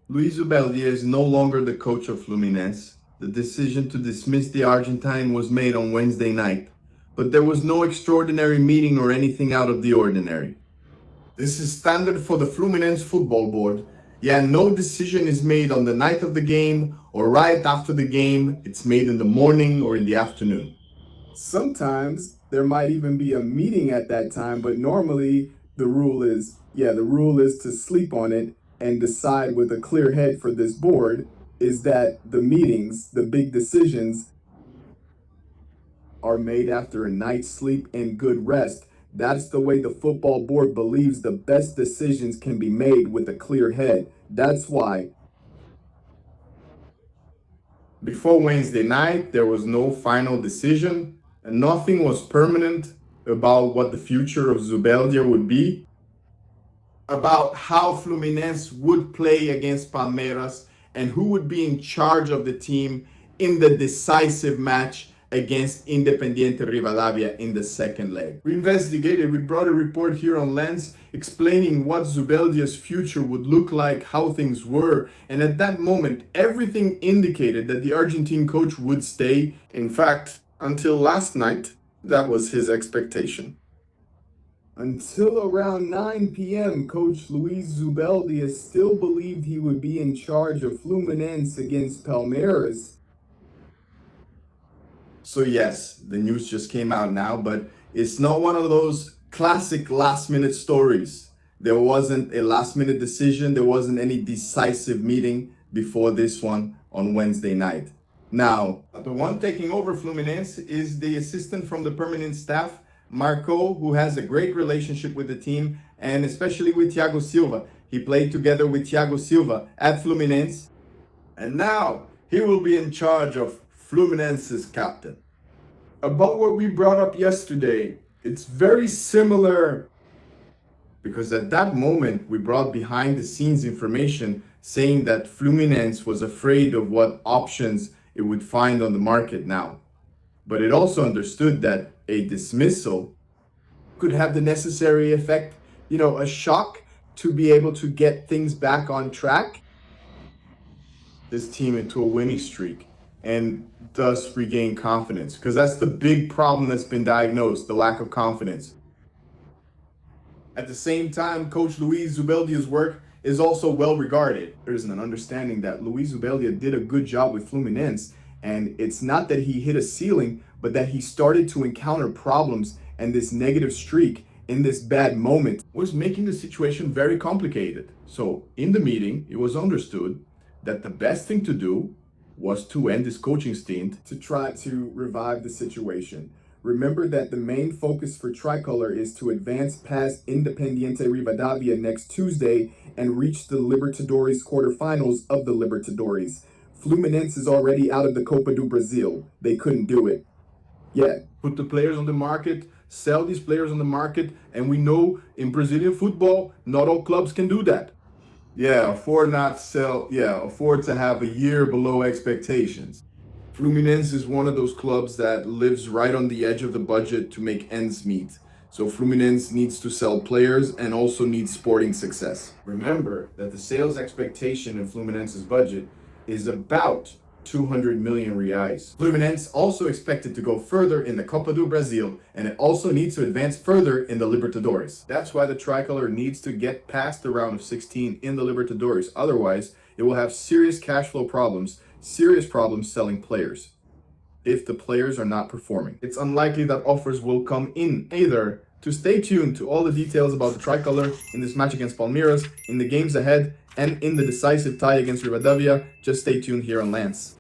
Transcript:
Luis Zubeldía is no longer the coach of Fluminense. The decision to dismiss the Argentine was made on Wednesday night, but there was no extraordinary meeting or anything out of the ordinary. This is standard for the Fluminense Football Board. Yeah, no decision is made on the night of the game or right after the game. It's made in the morning or in the afternoon. Sometimes there might even be a meeting at that time, but normally the rule is to sleep on it and decide with a clear head for this board is that the meetings, the big decisions, are made after a night's sleep and good rest. That's the way the football board believes the best decisions can be made with a clear head. That's why. Before Wednesday night, there was no final decision, and nothing was permanent about what the future of Zubeldía would be, about how Fluminense would play against Palmeiras, and who would be in charge of the team in the decisive match against Independiente Rivadavia in the second leg. We investigated, we brought a report here on Lens explaining what Zubeldia's future would look like, how things were, and at that moment, everything indicated that the Argentine coach would stay. In fact, until last night, that was his expectation. Until around 9 p.m., Coach Luis Zubeldia still believed he would be in charge of Fluminense against Palmeiras. So yes, the news just came out now, but it's not one of those classic last-minute stories. There wasn't a last-minute decision. There wasn't any decisive meeting before this one on Wednesday night. Now, the one taking over Fluminense is the assistant from the permanent staff, Marcão, who has a great relationship with the team and especially with Thiago Silva. He played together with Thiago Silva at Fluminense, and now he will be in charge of Fluminense's captain. About what we brought up yesterday, it's very similar because at that moment we brought behind the scenes information saying that Fluminense was afraid of what options it would find on the market now. But it also understood that a dismissal could have the necessary effect, a shock to be able to get things back on track, this team into a winning streak, and thus regain confidence. Because that's the big problem that's been diagnosed, the lack of confidence. At the same time, Coach Luis Zubeldia's work is also well regarded. There's an understanding that Luis Zubeldia did a good job with Fluminense, and it's not that he hit a ceiling, but that he started to encounter problems, and this negative streak in this bad moment was making the situation very complicated. So in the meeting, it was understood that the best thing to do was to end this coaching stint to try to revive the situation. Remember that the main focus for Tricolor is to advance past Independiente Rivadavia next Tuesday and reach the Libertadores quarterfinals of the Libertadores. Fluminense is already out of the Copa do Brasil. They couldn't do it. Yeah. Put the players on the market, sell these players on the market, and we know in Brazilian football, not all clubs can do that. Afford to have a year below expectations. Fluminense is one of those clubs that lives right on the edge of the budget to make ends meet. So Fluminense needs to sell players and also needs sporting success. Remember that the sales expectation in Fluminense's budget is about 200 million reais. Fluminense also expected to go further in the Copa do Brasil, and it also needs to advance further in the Libertadores. That's why the Tricolor needs to get past the round of 16 in the Libertadores. Otherwise, it will have serious cash flow problems, serious problems selling players if the players are not performing. It's unlikely that offers will come in either. To stay tuned to all the details about the Tricolor in this match against Palmeiras, in the games ahead, and in the decisive tie against Rivadavia, just stay tuned here on Lance.